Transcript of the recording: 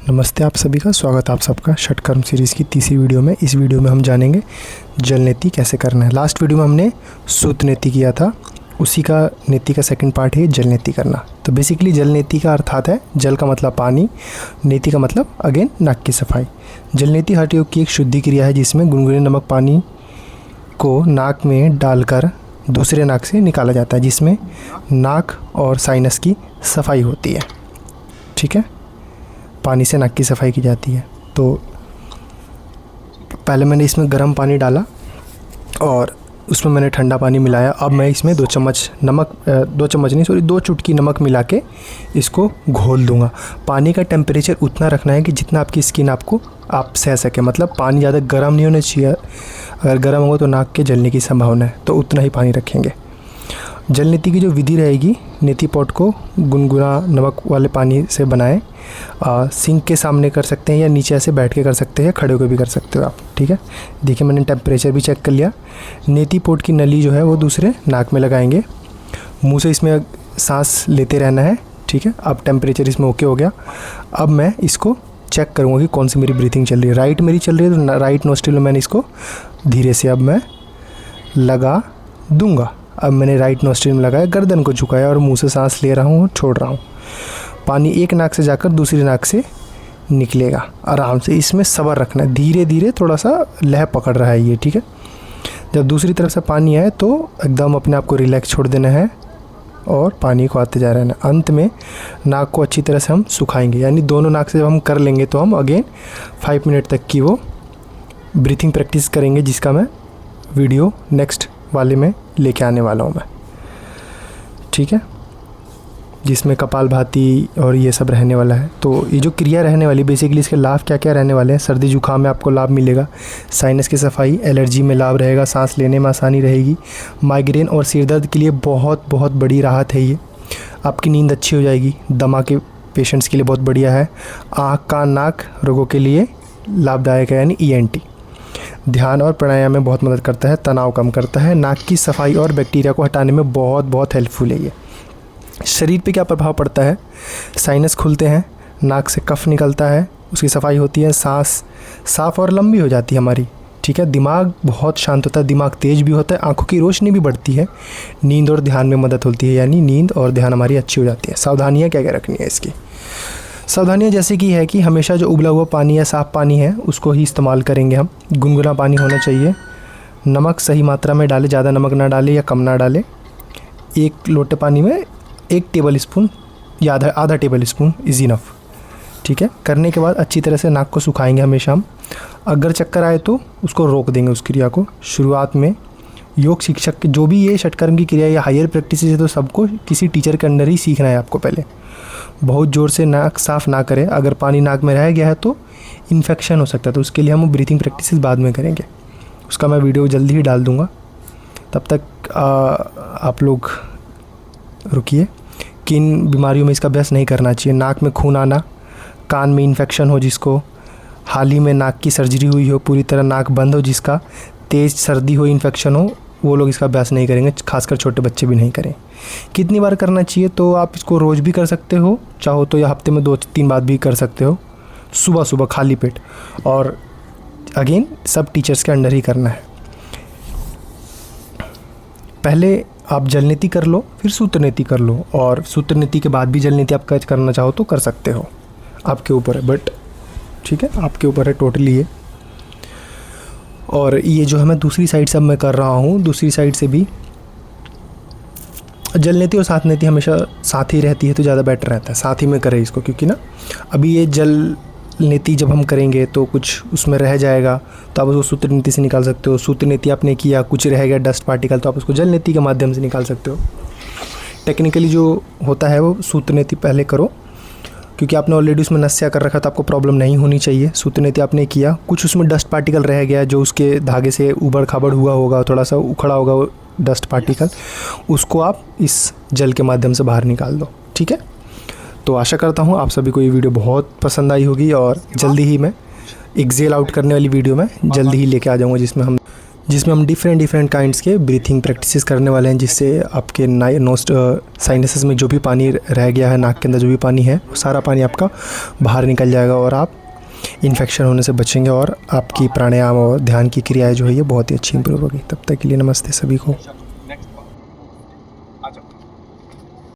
नमस्ते आप सभी का स्वागत है आप सबका षटकर्म सीरीज़ की तीसरी वीडियो में। इस वीडियो में हम जानेंगे जल नीति कैसे करना है। लास्ट वीडियो में हमने सूत्र नीति किया था, उसी का नीति का सेकंड पार्ट है जल नीति करना। तो बेसिकली जल नीति का अर्थात है जल का मतलब पानी, नीति का मतलब अगेन नाक की सफाई। जल नीति हठ योग की एक शुद्धि क्रिया है जिसमें गुनगुने नमक पानी को नाक में डालकर दूसरे नाक से निकाला जाता है, जिसमें नाक और साइनस की सफाई होती है। ठीक है, पानी से नाक की सफाई की जाती है। तो पहले मैंने इसमें गर्म पानी डाला और उसमें मैंने ठंडा पानी मिलाया। अब मैं इसमें 2 चुटकी नमक मिला के इसको घोल दूंगा। पानी का टेम्परेचर उतना रखना है कि जितना आपकी स्किन आप सह सके, मतलब पानी ज़्यादा गर्म नहीं होना चाहिए। अगर गर्म होगा तो नाक के जलने की संभावना है, तो उतना ही पानी रखेंगे। जल नीति की जो विधि रहेगी, नीति पॉट को गुनगुना नमक वाले पानी से बनाएं। सिंक के सामने कर सकते हैं या नीचे ऐसे बैठ के कर सकते हैं, खड़े होकर भी कर सकते हो आप। ठीक है, देखिए मैंने टेम्परेचर भी चेक कर लिया। नीति पॉट की नली जो है वो दूसरे नाक में लगाएंगे, मुंह से इसमें सांस लेते रहना है। ठीक है, अब टेम्परेचर इसमें ओके हो गया। अब मैं इसको चेक करूँगा कि कौन सी मेरी ब्रीथिंग चल रही है। राइट मेरी चल रही है तो राइट नोस्ट्रिल में मैंने इसको धीरे से अब मैं लगा दूँगा। अब मैंने राइट नोस्ट्रिल में लगाया, गर्दन को झुकाया और मुंह से सांस ले रहा हूँ, छोड़ रहा हूँ। पानी एक नाक से जाकर दूसरी नाक से निकलेगा। आराम से इसमें सब्र रखना है, धीरे धीरे थोड़ा सा लय पकड़ रहा है ये। ठीक है, जब दूसरी तरफ से पानी आए तो एकदम अपने आप को रिलैक्स छोड़ देना है और पानी को आते जा रहना है। अंत में नाक को अच्छी तरह से हम सुखाएंगे, यानी दोनों नाक से जब हम कर लेंगे तो हम अगेन 5 मिनट तक की वो ब्रीथिंग प्रैक्टिस करेंगे, जिसका मैं वीडियो नेक्स्ट वाले में लेके आने वाला हूँ मैं। ठीक है, जिसमें कपालभाति और ये सब रहने वाला है। तो ये जो क्रिया रहने वाली, बेसिकली इसके लाभ क्या क्या रहने वाले हैं। सर्दी जुकाम में आपको लाभ मिलेगा, साइनस की सफाई, एलर्जी में लाभ रहेगा, सांस लेने में आसानी रहेगी, माइग्रेन और सिर दर्द के लिए बहुत बहुत बड़ी राहत है ये। आपकी नींद अच्छी हो जाएगी, दमा के पेशेंट्स के लिए बहुत बढ़िया है। आँख कान नाक रोगों के लिए लाभदायक है, यानी ENT। ध्यान और प्राणायाम में बहुत मदद करता है, तनाव कम करता है, नाक की सफाई और बैक्टीरिया को हटाने में बहुत बहुत हेल्पफुल है ये। शरीर पे क्या प्रभाव पड़ता है, साइनस खुलते हैं, नाक से कफ निकलता है, उसकी सफाई होती है, सांस साफ और लंबी हो जाती है हमारी। ठीक है, दिमाग बहुत शांत होता है, दिमाग तेज भी होता है, आंखों की रोशनी भी बढ़ती है, नींद और ध्यान में मदद होती है, यानी नींद और ध्यान हमारी अच्छी हो जाती है। सावधानियाँ क्या क्या रखनी है इसकी? सावधानियाँ जैसे कि है कि हमेशा जो उबला हुआ पानी या साफ़ पानी है उसको ही इस्तेमाल करेंगे हम। गुनगुना पानी होना चाहिए, नमक सही मात्रा में डालें, ज़्यादा नमक ना डालें या कम ना डालें। 1 लोटे पानी में 1 टेबल स्पून या आधा टेबल स्पून इज़ इनफ। ठीक है, करने के बाद अच्छी तरह से नाक को सुखाएंगे हमेशा हम। अगर चक्कर आए तो उसको रोक देंगे उस क्रिया को। शुरुआत में योग शिक्षक के जो भी ये षटकर्म की क्रिया या हायर प्रैक्टिस है तो सबको किसी टीचर के अंडर ही सीखना है आपको। पहले बहुत ज़ोर से नाक साफ़ ना करें, अगर पानी नाक में रह गया है तो इन्फेक्शन हो सकता है, तो उसके लिए हम ब्रीथिंग प्रैक्टिस बाद में करेंगे। उसका मैं वीडियो जल्दी ही डाल दूँगा, तब तक आप लोग रुकिए। किन बीमारियों में इसका अभ्यास नहीं करना चाहिए? नाक में खून आना, कान में इन्फेक्शन हो जिसको, हाल ही में नाक की सर्जरी हुई हो, पूरी तरह नाक बंद हो जिसका, तेज़ सर्दी हो, इन्फेक्शन हो, वो लोग इसका अभ्यास नहीं करेंगे, खासकर छोटे बच्चे भी नहीं करें। कितनी बार करना चाहिए? तो आप इसको रोज़ भी कर सकते हो चाहो तो, या हफ्ते में 2-3 बार भी कर सकते हो, सुबह सुबह खाली पेट। और अगेन सब टीचर्स के अंडर ही करना है। पहले आप जल नीति कर लो, फिर सूत्र नीति कर लो, और सूत्र नीति के बाद भी जल नीति आप करना चाहो तो कर सकते हो, आपके ऊपर है। बट ठीक है, आपके ऊपर है टोटली ये। और ये जो है मैं दूसरी साइड से अब मैं कर रहा हूँ, दूसरी साइड से भी जल नीति और साथ नीति हमेशा साथ ही रहती है तो ज़्यादा बेटर रहता है, साथ ही में करें इसको। क्योंकि ना अभी ये जल नीति जब हम करेंगे तो कुछ उसमें रह जाएगा तो आप उसको सूत्र नीति से निकाल सकते हो। सूत्र नीति आपने किया, कुछ रह गया डस्ट पार्टिकल, तो आप उसको जल नीति के माध्यम से निकाल सकते हो। टेक्निकली जो होता है वो सूत्र नीति पहले करो, क्योंकि आपने ऑलरेडी उसमें नस्या कर रखा तो आपको प्रॉब्लम नहीं होनी चाहिए। सूत्र नीति आपने किया, कुछ उसमें डस्ट पार्टिकल रह गया जो उसके धागे से उबड़ खाबड़ हुआ होगा, थोड़ा सा उखड़ा होगा वो डस्ट पार्टिकल, उसको आप इस जल के माध्यम से बाहर निकाल दो। ठीक है, तो आशा करता हूँ आप सभी को ये वीडियो बहुत पसंद आई होगी, और जल्दी ही मैं एक्सेल आउट करने वाली वीडियो में जल्दी ही लेके आ जाऊँगा, जिसमें हम जिसमें हम डिफरेंट काइंड्स के ब्रीथिंग प्रैक्टिसेस करने वाले हैं, जिससे आपके साइनसेस में जो भी पानी रह गया है, नाक के अंदर जो भी पानी है, वो सारा पानी आपका बाहर निकल जाएगा और आप इन्फेक्शन होने से बचेंगे और आपकी प्राणायाम और ध्यान की क्रियाएं जो है ये बहुत ही अच्छी इंप्रूव होगी। तब तक के लिए नमस्ते सभी को।